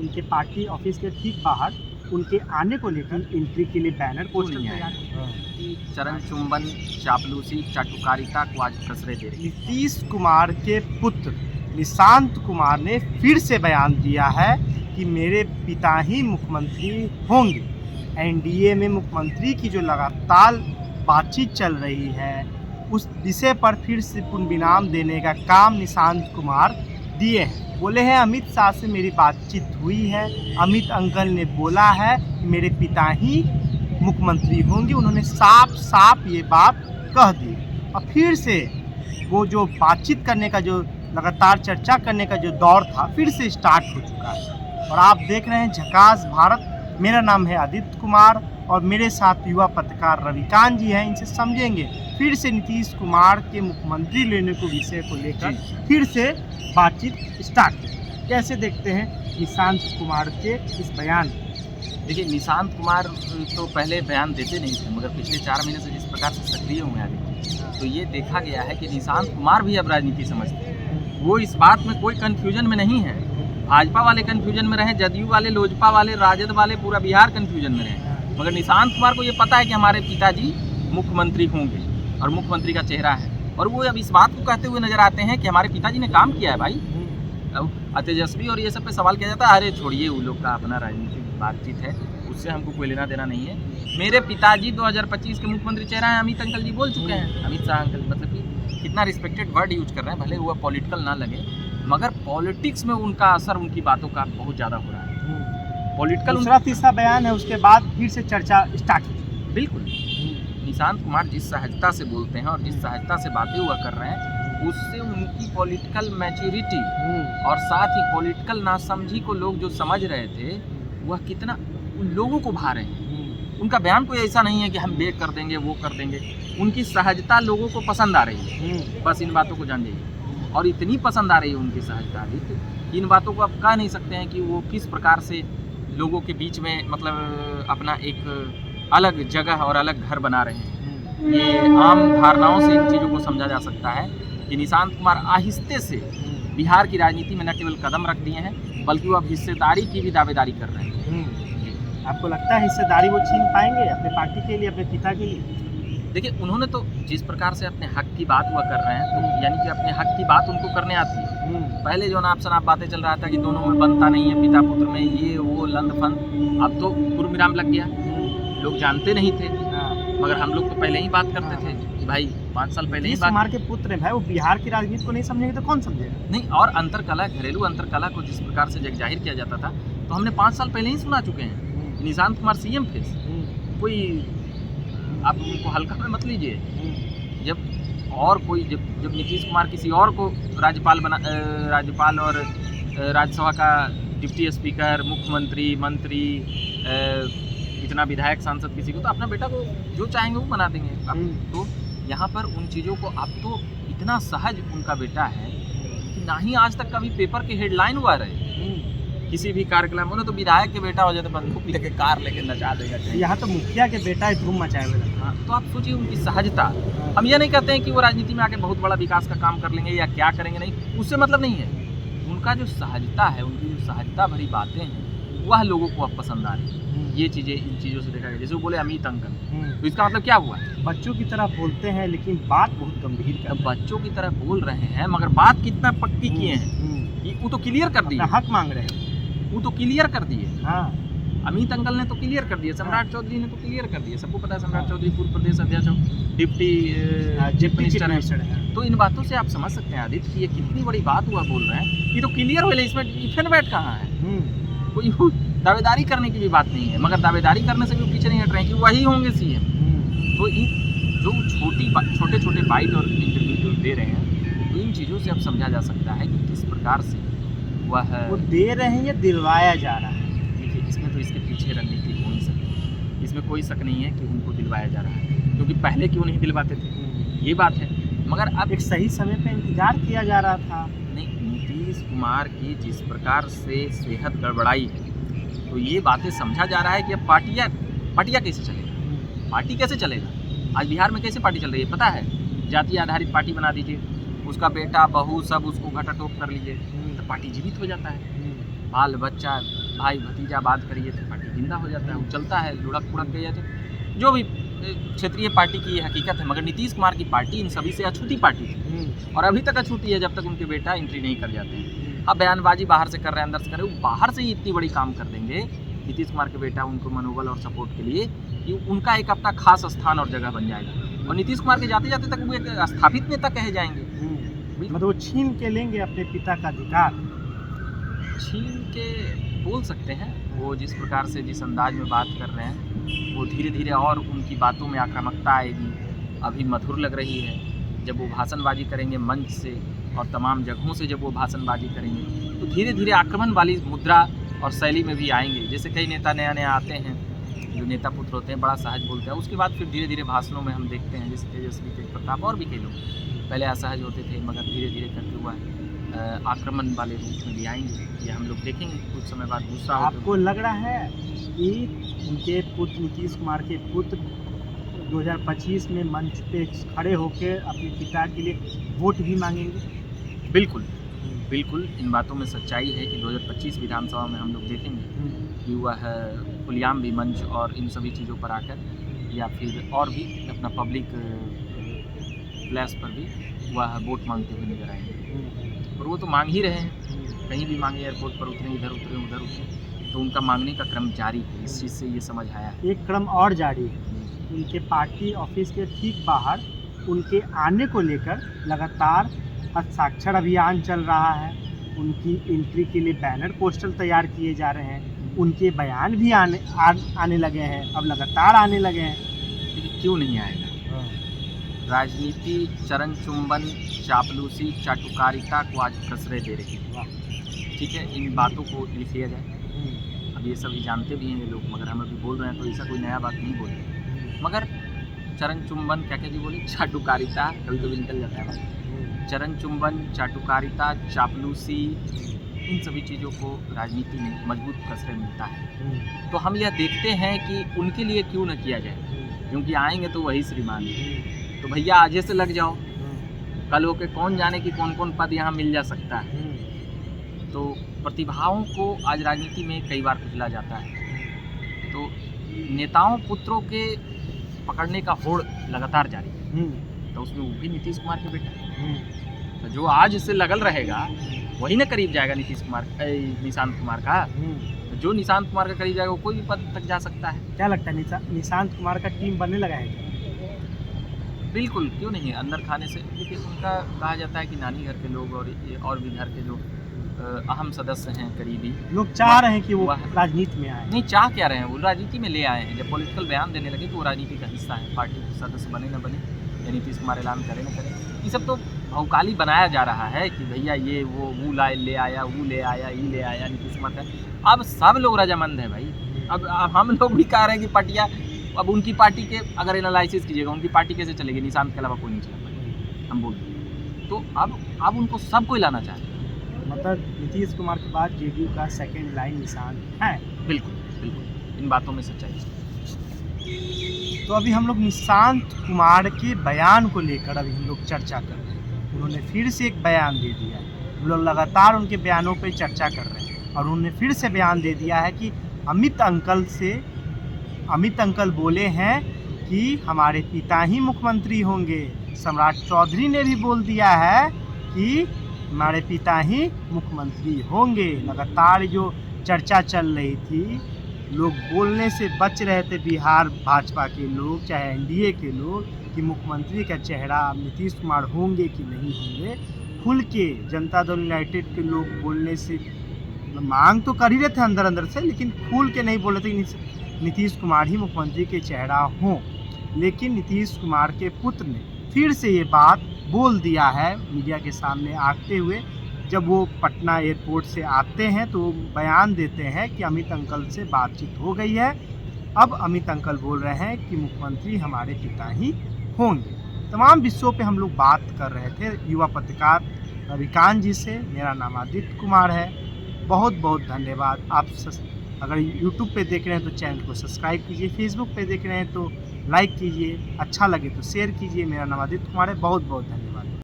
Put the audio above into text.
उनके party office के ठीक बाहर उनके आने को लेकर एंट्री के लिए बैनर पोस्टर तैयार कि चरण चुंबन, चापलूसी, चाटुकारिता को आज प्रश्रय दे रही है। नीतीश कुमार के पुत्र निशांत कुमार ने फिर से बयान दिया है कि मेरे पिता ही मुख्यमंत्री होंगे। एनडीए में मुख्यमंत्री की जो लगातार बातचीत चल रही है उस विषय पर फिर से पुनर्विराम देने का काम निशांत कुमार दिए हैं। बोले हैं अमित शाह से मेरी बातचीत हुई है, अमित अंकल ने बोला है कि मेरे पिता ही मुख्यमंत्री होंगे। उन्होंने साफ साफ ये बात कह दी और फिर से वो जो बातचीत करने का जो लगातार चर्चा करने का जो दौर था फिर से स्टार्ट हो चुका है। और आप देख रहे हैं झकास भारत। मेरा नाम है आदित्य कुमार और मेरे साथ युवा पत्रकार रविकांत जी हैं। इनसे समझेंगे फिर से नीतीश कुमार के मुख्यमंत्री लेने को विषय को लेकर फिर से बातचीत स्टार्ट। कैसे देखते हैं निशांत कुमार के इस बयान? देखिए, निशांत कुमार तो पहले बयान देते नहीं थे, मगर पिछले 4 महीने से जिस प्रकार से सक्रिय हुए हैं तो ये देखा गया है कि निशांत कुमार भी अब राजनीति समझते हैं। वो इस बात में कोई कन्फ्यूजन में नहीं है। भाजपा वाले कन्फ्यूजन में रहे, जदयू वाले, लोजपा वाले, राजद वाले, पूरा बिहार कन्फ्यूजन में रहे, मगर निशांत कुमार को ये पता है कि हमारे पिताजी मुख्यमंत्री होंगे और मुख्यमंत्री का चेहरा है। और वो अब इस बात को कहते हुए नजर आते हैं कि हमारे पिताजी ने काम किया है भाई। तेजस्वी और ये सब पे सवाल किया जाता है, अरे छोड़िए वो लोग का अपना राजनीतिक बातचीत है, उससे हमको कोई लेना देना नहीं है। मेरे पिताजी 2025 के मुख्यमंत्री चेहरा है, अमित अंकल जी बोल चुके हैं। अमित शाह अंकल मतलब कि कितना रिस्पेक्टेड वर्ड यूज कर रहे हैं, भले वो पॉलिटिकल ना लगे मगर पॉलिटिक्स में उनका असर उनकी बातों का बहुत ज़्यादा हो रहा है। पॉलिटिकल दूसरा तीसरा बयान है, उसके बाद फिर से चर्चा स्टार्ट हुई। बिल्कुल, निशांत कुमार जिस सहजता से बोलते हैं और जिस सहजता से बातें हुआ कर रहे हैं उससे उनकी पॉलिटिकल मैच्योरिटी और साथ ही पॉलिटिकल नासमझी को लोग जो समझ रहे थे वह कितना उन लोगों को भा रहे हैं। उनका बयान कोई ऐसा नहीं है कि हम बेक कर देंगे, वो कर देंगे। उनकी सहजता लोगों को पसंद आ रही है, बस इन बातों को जान लीजिए। और इतनी पसंद आ रही है उनकी सहजता कि इन बातों को आप कह नहीं सकते हैं कि वो किस प्रकार से लोगों के बीच में मतलब अपना एक अलग जगह और अलग घर बना रहे हैं। ये आम धारणाओं से इन चीज़ों को समझा जा सकता है कि निशांत कुमार आहिस्ते से बिहार की राजनीति में न केवल कदम रख दिए हैं बल्कि वो अब हिस्सेदारी की भी दावेदारी कर रहे हैं। आपको लगता है हिस्सेदारी वो छीन पाएंगे अपने पार्टी के लिए, अपने पिता के लिए? देखिए, उन्होंने तो जिस प्रकार से अपने हक की बात हुआ कर रहे हैं तो यानी कि अपने हक की बात उनको करने आती है। पहले जो नाप शनाप बातें चल रहा था कि दोनों में बनता नहीं है, पिता पुत्र में ये वो लंद फंद, अब तो पूर्वविराम लग गया। लोग जानते नहीं थे मगर हम लोग तो पहले ही बात करते थे कि भाई 5 साल पहले ही बात। कुमार के पुत्र हैं भाई, वो बिहार की राजनीति को नहीं समझेंगे तो कौन समझेगा? नहीं, और अंतरकला, घरेलू अंतरकला को जिस प्रकार से जग जाहिर किया जाता था तो हमने 5 साल पहले ही सुना चुके हैं। निशांत कुमार सीएम थे, कोई आप उनको हल्का में मत लीजिए। जब नीतीश कुमार किसी और को राज्यपाल और राज्यसभा का डिप्टी स्पीकर, मुख्यमंत्री, मंत्री, इतना विधायक, सांसद किसी को, तो अपना बेटा को जो चाहेंगे वो बना देंगे। तो यहाँ पर उन चीज़ों को अब तो इतना सहज उनका बेटा है कि ना ही आज तक कभी पेपर के हेडलाइन हुआ रहे किसी भी कार्यक्रम में। तो विधायक के बेटा हो जाए तो बंदूक लेके, कार लेके नचा देगा। यहाँ तो मुखिया के बेटा ही धूम मचाए हुए। हाँ, तो आप सोचिए उनकी सहजता। हम ये नहीं कहते हैं कि वो राजनीति में आके बहुत बड़ा विकास का काम कर लेंगे या क्या करेंगे, नहीं, उससे मतलब नहीं है। उनका जो सहजता है, उनकी जो सहजता भरी बातें हैं वह लोगों को अब पसंद आ रही है। ये चीज़ें, इन चीज़ों से देखा गया। जैसे वो बोले अमित अंकल, तो इसका मतलब क्या हुआ? बच्चों की तरह बोलते हैं लेकिन बात बहुत गंभीर है। बच्चों की तरह बोल रहे हैं मगर बात कितना पक्की किए हैं, वो तो क्लियर कर दिए। हक मांग रहे हैं, वो तो क्लियर कर दिए। हाँ, अमित अंकल ने तो क्लियर कर दिया, सम्राट चौधरी ने तो क्लियर कर दिया। सबको पता है सम्राट चौधरी पूर्व प्रदेश अध्यक्ष, डिप्टी चीफ मिनिस्टर है। तो इन बातों से आप समझ सकते हैं आदित्य कि ये कितनी बड़ी बात हुआ बोल रहे हैं। ये तो क्लियर हुए, इसमें इफेन बैठ कहाँ है? कोई दावेदारी करने की भी बात नहीं है, मगर दावेदारी करने से भी पीछे नहीं हट रहे हैं कि वही होंगे सीएम। तो जो छोटे छोटे बाइट और इंटरव्यू जो दे रहे हैं तो इन चीज़ों से अब समझा जा सकता है कि किस प्रकार से वो दे रहे हैं या दिलवाया जा रहा है। देखिए, इसमें तो इसके पीछे रणनीति हो नहीं सकती, इसमें कोई शक नहीं है कि उनको दिलवाया जा रहा है, क्योंकि पहले क्यों नहीं दिलवाते थे, ये बात है। मगर अब एक सही समय पे इंतजार किया जा रहा था। नहीं, नीतीश कुमार की जिस प्रकार से सेहत गड़बड़ाई है तो ये बातें समझा जा रहा है कि अब पार्टियाँ कैसे चलेगा, पार्टी कैसे चलेगा। आज बिहार में कैसे पार्टी चल रही है पता है? जाति आधारित पार्टी बना दीजिए, उसका बेटा बहू सब उसको घटाटोप कर लीजिए तो पार्टी जीवित हो जाता है। बाल बच्चा भाई भतीजा बात करिए तो पार्टी जिंदा हो जाता है, वो चलता है, लुढ़क पुढ़क गया तो जो भी क्षेत्रीय पार्टी की ये हकीकत है। मगर नीतीश कुमार की पार्टी इन सभी से अछूती पार्टी थी और अभी तक अछूती है जब तक उनके बेटा एंट्री नहीं कर जाते हैं। अब बयानबाजी बाहर से कर रहे हैं, अंदर से कर रहे हैं, वो बाहर से ही इतनी बड़ी काम कर देंगे नीतीश कुमार के बेटा उनको मनोबल और सपोर्ट के लिए कि उनका एक अपना खास स्थान और जगह बन जाएगा और नीतीश कुमार के जाते जाते तक वो एक स्थापित नेता कहे जाएंगे। मतलब वो छीन के लेंगे अपने पिता का अधिकार। छीन के बोल सकते हैं, वो जिस प्रकार से जिस अंदाज में बात कर रहे हैं वो धीरे धीरे और उनकी बातों में आक्रामकता आएगी। अभी मधुर लग रही है जब वो भाषणबाजी करेंगे मंच से और तमाम जगहों से, जब वो भाषणबाजी करेंगे तो धीरे धीरे आक्रमण वाली मुद्रा और शैली में भी आएंगे। जैसे कई नेता नया नया आते हैं जो नेता पुत्र होते हैं, बड़ा सहज बोलते हैं, उसके बाद फिर धीरे धीरे भाषणों में हम देखते हैं जैसे तेजस्वी, तेज प्रताप और भी कई लोग पहले असहज होते थे मगर धीरे धीरे करके हुआ आक्रमण वाले रूप में भी आएंगे। ये हम लोग देखेंगे कुछ समय बाद। दूसरा, आपको लग रहा है कि उनके पुत्र नीतीश कुमार के पुत्र 2025 में मंच पे खड़े होकर अपने पिता के लिए वोट भी मांगेंगे? बिल्कुल बिल्कुल, इन बातों में सच्चाई है कि 2025 विधानसभा में हम लोग देखेंगे कि वह खुलेआम भी मंच और इन सभी चीज़ों पर आकर या फिर और भी अपना पब्लिक प्लेस पर भी वह वोट मांगते हुए नजर आएंगे। और वो तो मांग ही रहे हैं, कहीं भी मांगे, एयरपोर्ट पर उतरे, इधर उतरे, उधर उतरे, तो उनका मांगने का क्रम जारी है। इस चीज़ से ये समझ आया। एक क्रम और जारी है, उनके पार्टी ऑफिस के ठीक बाहर उनके आने को लेकर लगातार हस्ताक्षर अभियान चल रहा है। उनकी एंट्री के लिए बैनर पोस्टर तैयार किए जा रहे हैं, उनके बयान भी आने लगे हैं, अब लगातार आने लगे हैं। लेकिन क्यों नहीं आएगा? राजनीति चरण चुंबन, चापलूसी, चाटुकारिता को आज प्रश्रय दे रही है। ठीक है, इन बातों को लिख लिया जाए। अब ये सभी जानते भी हैं ये लोग, मगर हम अभी बोल रहे हैं तो ऐसा कोई नया बात नहीं बोल रहे। मगर चरण चुंबन क्या जी बोले, चाटुकारिता, कभी कभी निकल जाता है बात। चरण चुंबन, चाटुकारिता, चापलूसी, इन सभी चीज़ों को राजनीति में मजबूत प्रश्रय मिलता है। तो हम यह देखते हैं कि उनके लिए क्यों न किया जाए, क्योंकि आएंगे तो वही श्रीमान है। तो भैया आज से लग जाओ, कल होके कौन जाने कि कौन कौन पद यहाँ मिल जा सकता है। तो प्रतिभाओं को आज राजनीति में कई बार कुचला जाता है। तो नेताओं पुत्रों के पकड़ने का होड़ लगातार जारी है। तो उसमें वो भी नीतीश कुमार के बेटा, तो जो आज इससे लगल रहेगा वही ना करीब जाएगा निशांत कुमार का। तो जो निशांत कुमार का करीब जाएगा वो कोई भी पद तक जा सकता है। क्या लगता है निशांत कुमार का टीम बनने लगा है? बिल्कुल, क्यों नहीं है, अंदर खाने से। लेकिन उनका कहा जाता है कि नानी घर के लोग और भी घर के जो अहम सदस्य हैं, करीबी लोग चाह रहे हैं कि वो राजनीति में आए। नहीं, चाह क्या रहे हैं, वो राजनीति में ले आए हैं। जब पॉलिटिकल बयान देने लगे तो वो राजनीति का हिस्सा है। पार्टी के सदस्य बने न बने या नीतीश कुमार ऐलान करे न करे, ये सब तो भौकाली बनाया जा रहा है कि भैया ये वो ले आया, वो ले आया, ये ले आया नीतीश कुमार का। अब सब लोग रजामंद है भाई। अब हम लोग भी कह रहे हैं कि पटिया, अब उनकी पार्टी के अगर एनालिसिस कीजिएगा उनकी पार्टी कैसे चलेगी, निशांत के अलावा कोई नहीं चला पाएगा, हम बोल रहे। तो अब उनको सब कोई लाना चाहते हैं। मतलब नीतीश कुमार के बाद जेडीयू का सेकंड लाइन निशांत है। बिल्कुल बिल्कुल, इन बातों में सच्चाई है। तो अभी हम लोग निशांत कुमार के बयान को लेकर अभी हम लोग चर्चा कर रहे हैं। उन्होंने फिर से एक बयान दे दिया है, हम लोग लगातार उनके बयानों पर चर्चा कर रहे हैं। और उन्होंने फिर से बयान दे दिया है कि अमित अंकल बोले हैं कि हमारे पिता ही मुख्यमंत्री होंगे। सम्राट चौधरी ने भी बोल दिया है कि हमारे पिता ही मुख्यमंत्री होंगे। लगातार जो चर्चा चल रही थी, लोग बोलने से बच रहे थे, बिहार भाजपा के लोग चाहे एनडीए के लोग, कि मुख्यमंत्री का चेहरा नीतीश कुमार होंगे कि नहीं होंगे। खुल के जनता दल यूनाइटेड के लोग बोलने से मांग तो कर ही रहे थे अंदर अंदर से, लेकिन खुल के नहीं बोल रहे थे कि नीतीश कुमार ही मुख्यमंत्री के चेहरा हों। लेकिन नीतीश कुमार के पुत्र ने फिर से ये बात बोल दिया है मीडिया के सामने आते हुए। जब वो पटना एयरपोर्ट से आते हैं तो बयान देते हैं कि अमित अंकल से बातचीत हो गई है। अब अमित अंकल बोल रहे हैं कि मुख्यमंत्री हमारे पिता ही होंगे। तमाम विषयों पे हम लोग बात कर रहे थे युवा पत्रकार रविकांत जी से। मेरा नाम आदित्य कुमार है। बहुत बहुत धन्यवाद। आप अगर यूट्यूब पे देख रहे हैं तो चैनल को सब्सक्राइब कीजिए, फेसबुक पे देख रहे हैं तो लाइक कीजिए, अच्छा लगे तो शेयर कीजिए। मेरा नाम आदित्य कुमार है। बहुत बहुत धन्यवाद।